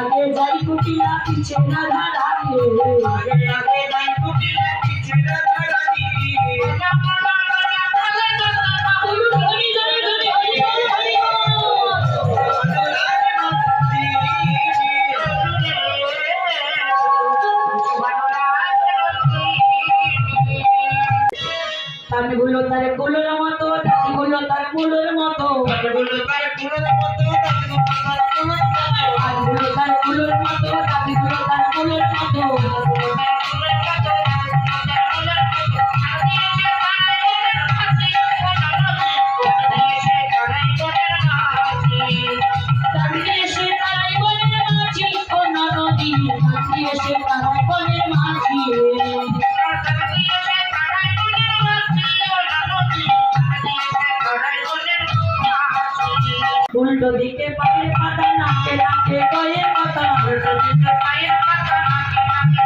আগে যাই কুটিলা পিছে না ধারালে আমি বললো তার কুলোর মতো দাদি বললো তার কুলোর মতো আমি বললো তার কুলোর মতো দাদি বললো তার কুলোর মতো এসে তারাই বলে মাছি ও নদী এসে তারাই বলে মাছি উল্টো দিকে পায়ের পাতা নাকে নাকে কয়ে কথা উল্টো দিকে পায়ের পাতা নাকে নাকে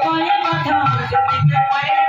কয়ে কথা